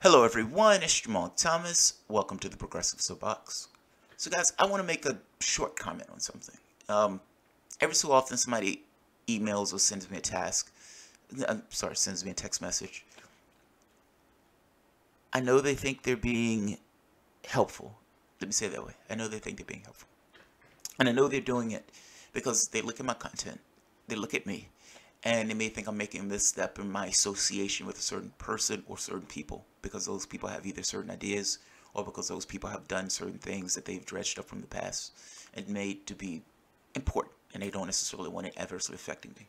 Hello everyone, it's Jamal Thomas. Welcome to the Progressive Soapbox. So guys, I want to make a short comment on something. Every so often somebody emails or sends me a sends me a text message. I know they think they're being helpful. Let me say it that way. I know they think they're being helpful. And I know they're doing it because they look at my content, they look at me, and they may think I'm making a misstep in my association with a certain person or certain people because those people have either certain ideas or because those people have done certain things that they've dredged up from the past and made to be important, and they don't necessarily want it adversely affecting me.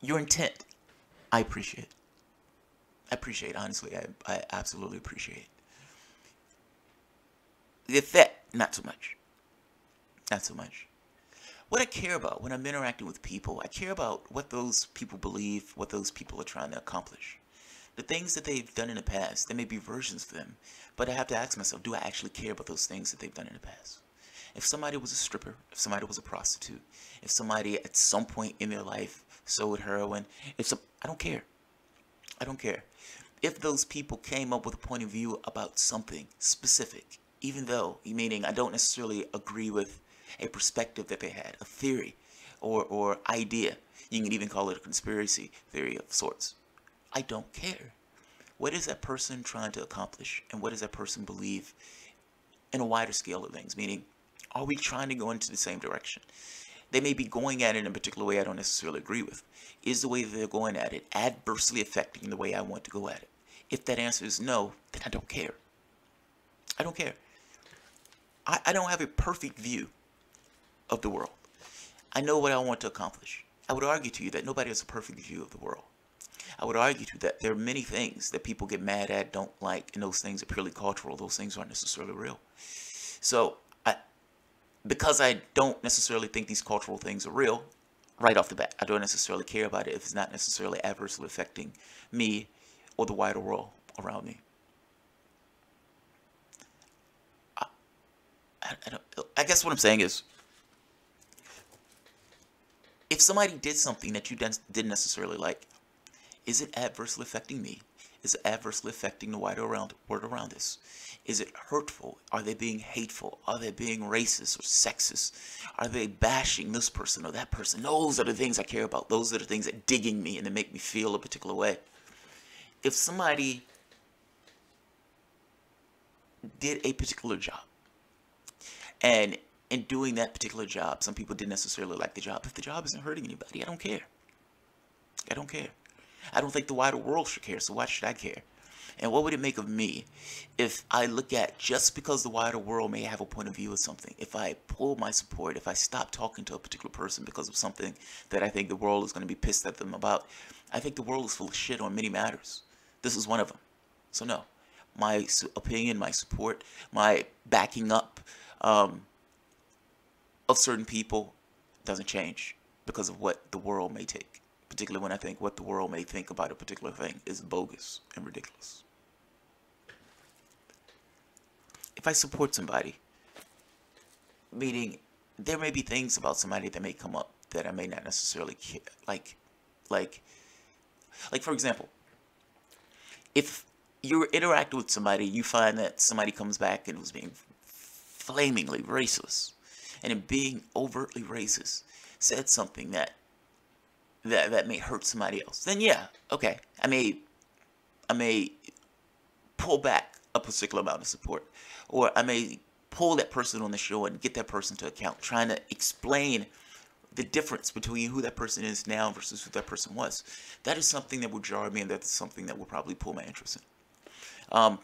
Your intent, I appreciate. I appreciate, honestly. I absolutely appreciate. The effect, not so much. Not so much. What I care about when I'm interacting with people, I care about what those people believe, what those people are trying to accomplish. The things that they've done in the past, there may be versions of them, but I have to ask myself, do I actually care about those things that they've done in the past? If somebody was a stripper, if somebody was a prostitute, if somebody at some point in their life sold heroin, I don't care. I don't care. If those people came up with a point of view about something specific, even though, meaning I don't necessarily agree with a perspective that they had, a theory or idea. You can even call it a conspiracy theory of sorts. I don't care. What is that person trying to accomplish, and what does that person believe in a wider scale of things? Meaning, are we trying to go into the same direction? They may be going at it in a particular way I don't necessarily agree with. Is the way that they're going at it adversely affecting the way I want to go at it? If that answer is no, then I don't care. I don't care. I don't have a perfect view of the world. I know what I want to accomplish. I would argue to you that nobody has a perfect view of the world. I would argue to you that there are many things that people get mad at, don't like, and those things are purely cultural. Those things aren't necessarily real. So, because I don't necessarily think these cultural things are real, right off the bat, I don't necessarily care about it if it's not necessarily adversely affecting me or the wider world around me. I guess what I'm saying is, if somebody did something that you didn't necessarily like, is it adversely affecting me? Is it adversely affecting the wider world around us? Is it hurtful? Are they being hateful? Are they being racist or sexist? Are they bashing this person or that person? Those are the things I care about. Those are the things that digging me and that make me feel a particular way. If somebody did a particular job, and in doing that particular job, some people didn't necessarily like the job. If the job isn't hurting anybody, I don't care. I don't care. I don't think the wider world should care, so why should I care? And what would it make of me if I look at, just because the wider world may have a point of view of something, if I pull my support, if I stop talking to a particular person because of something that I think the world is going to be pissed at them about? I think the world is full of shit on many matters. This is one of them. So no, my opinion, my support, my backing up of certain people doesn't change because of what the world may take. Particularly when I think what the world may think about a particular thing is bogus and ridiculous. If I support somebody, meaning there may be things about somebody that may come up that I may not necessarily care, like for example, if you're interacting with somebody, you find that somebody comes back and was being flamingly racist, and in being overtly racist, said something that may hurt somebody else, then yeah, okay, I may pull back a particular amount of support, or I may pull that person on the show and get that person to account, trying to explain the difference between who that person is now versus who that person was. That is something that will jar me, and that's something that will probably pull my interest in.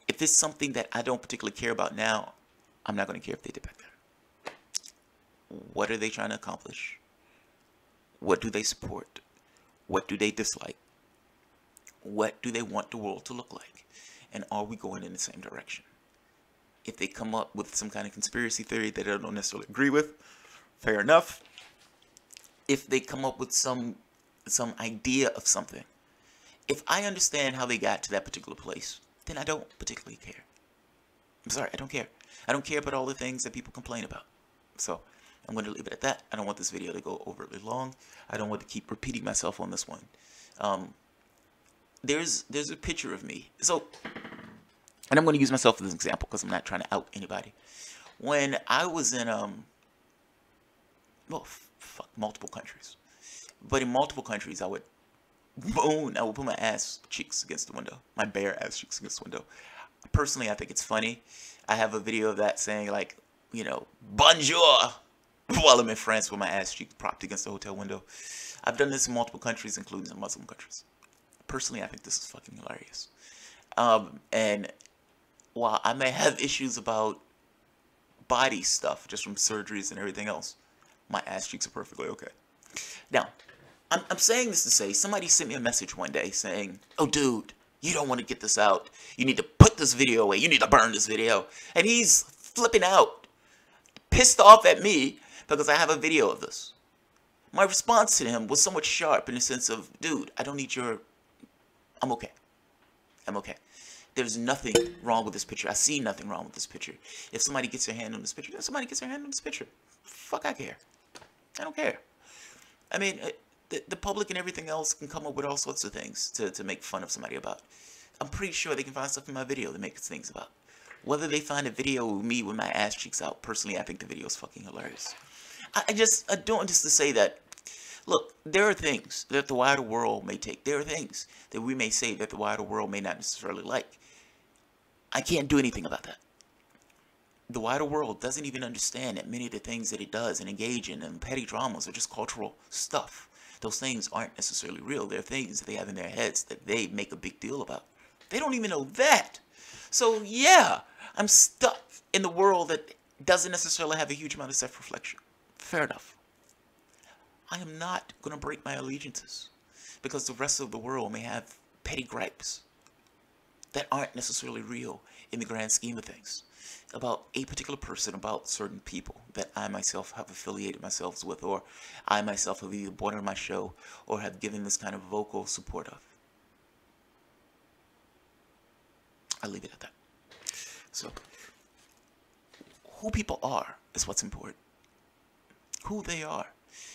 If it's something that I don't particularly care about now, I'm not going to care if they did back there. What are they trying to accomplish? What do they support? What do they dislike? What do they want the world to look like? And are we going in the same direction? If they come up with some kind of conspiracy theory that I don't necessarily agree with, fair enough. If they come up with some idea of something, if I understand how they got to that particular place, then I don't particularly care. I'm sorry, I don't care. I don't care about all the things that people complain about. So I'm going to leave it at that. I don't want this video to go overly long. I don't want to keep repeating myself on this one. Um, there's a picture of me. So, and I'm going to use myself as an example because I'm not trying to out anybody. When I was in well, fuck, multiple countries, but in multiple countries, I would put my ass cheeks against the window, my bare ass cheeks against the window. Personally, I think it's funny. I have a video of that saying like, you know, bonjour, while I'm in France with my ass cheeks propped against the hotel window. I've done this in multiple countries, including some Muslim countries. Personally, I think this is fucking hilarious. And while I may have issues about body stuff, just from surgeries and everything else, my ass cheeks are perfectly okay. Now, I'm saying this to say, somebody sent me a message one day saying, oh dude, you don't want to get this out. You need to put this video away. You need to burn this video. And he's flipping out, pissed off at me because I have a video of this. My response to him was somewhat sharp in the sense of, dude, I don't need your... I'm okay. I'm okay. There's nothing wrong with this picture. I see nothing wrong with this picture. If somebody gets their hand on this picture, then somebody gets their hand on this picture. Fuck, I care. I don't care. I mean, the public and everything else can come up with all sorts of things to make fun of somebody about. I'm pretty sure they can find stuff in my video to make things about. Whether they find a video of me with my ass cheeks out, personally, I think the video is fucking hilarious. I don't just to say that, look, there are things that the wider world may take. There are things that we may say that the wider world may not necessarily like. I can't do anything about that. The wider world doesn't even understand that many of the things that it does and engage in and petty dramas are just cultural stuff. Those things aren't necessarily real. They're things that they have in their heads that they make a big deal about. They don't even know that. So yeah, I'm stuck in the world that doesn't necessarily have a huge amount of self-reflection. Fair enough. I am not going to break my allegiances because the rest of the world may have petty gripes that aren't necessarily real in the grand scheme of things about a particular person, about certain people that I myself have affiliated myself with, or I myself have either bought on my show or have given this kind of vocal support of. I'll leave it at that. So, who people are is what's important. Who they are.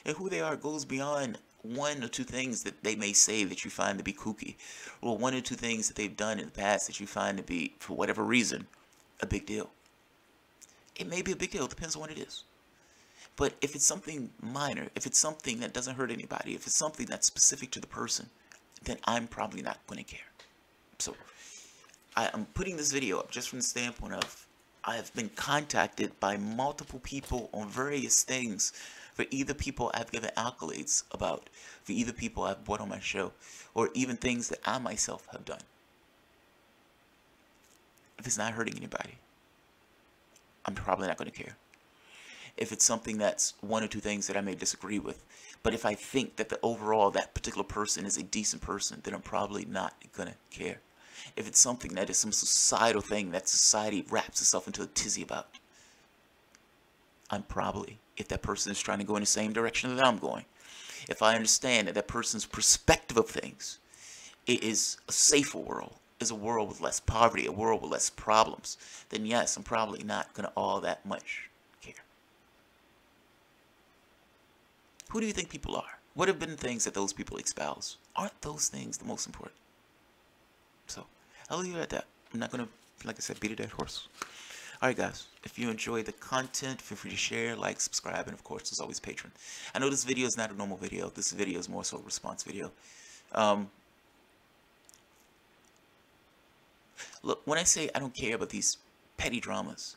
And who they are goes beyond one or two things that they may say that you find to be kooky, or one or two things that they've done in the past that you find to be, for whatever reason, a big deal. It may be a big deal, it depends on what it is. But if it's something minor, if it's something that doesn't hurt anybody, if it's something that's specific to the person, then I'm probably not going to care. So, I'm putting this video up just from the standpoint of I have been contacted by multiple people on various things, for either people I've given accolades about, for either people I've brought on my show, or even things that I myself have done. If it's not hurting anybody, I'm probably not going to care. If it's something that's one or two things that I may disagree with, but if I think that the overall that particular person is a decent person, then I'm probably not going to care. If it's something that is some societal thing that society wraps itself into a tizzy about, I'm probably, if that person is trying to go in the same direction that I'm going, if I understand that that person's perspective of things, it is a safer world, is a world with less poverty, a world with less problems, then yes, I'm probably not going to all that much care. Who do you think people are? What have been things that those people espouse? Aren't those things the most important? So, I'll leave it at that. I'm not going to, like I said, beat a dead horse. Alright guys, if you enjoy the content, feel free to share, like, subscribe, and of course, as always, Patreon. I know this video is not a normal video. This video is more so a response video. Look, when I say I don't care about these petty dramas,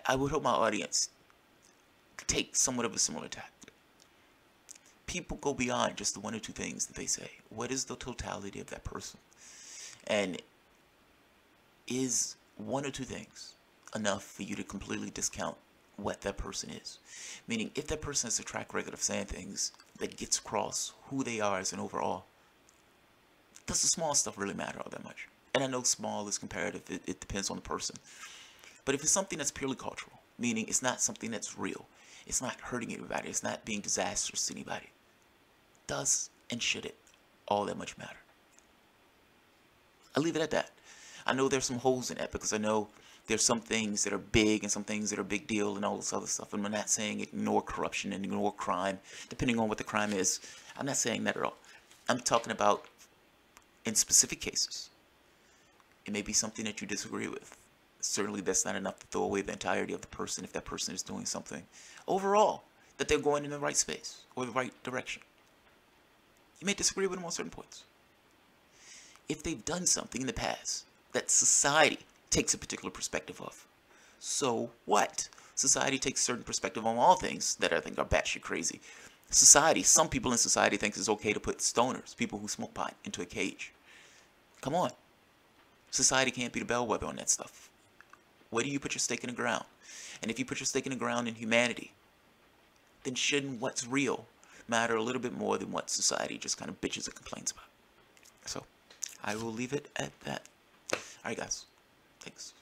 I would hope my audience take somewhat of a similar tact. People go beyond just the one or two things that they say. What is the totality of that person? And is one or two things enough for you to completely discount what that person is? Meaning, if that person has a track record of saying things that gets across who they are as an overall, does the small stuff really matter all that much? And I know small is comparative, it depends on the person. But if it's something that's purely cultural, meaning it's not something that's real, it's not hurting anybody, it's not being disastrous to anybody, does and should it all that much matter? I'll leave it at that. I know there's some holes in that because I know there's some things that are big and some things that are big deal and all this other stuff. And I'm not saying ignore corruption and ignore crime, depending on what the crime is. I'm not saying that at all. I'm talking about in specific cases. It may be something that you disagree with. Certainly that's not enough to throw away the entirety of the person if that person is doing something overall that they're going in the right space or the right direction. You may disagree with them on certain points. If they've done something in the past that society takes a particular perspective of, so what? Society takes a certain perspective on all things that I think are batshit crazy. Society, some people in society think it's okay to put stoners, people who smoke pot, into a cage. Come on. Society can't be the bellwether on that stuff. Where do you put your stake in the ground? And if you put your stake in the ground in humanity, then shouldn't what's real matter a little bit more than what society just kind of bitches and complains about? So, I will leave it at that. Alright guys, thanks.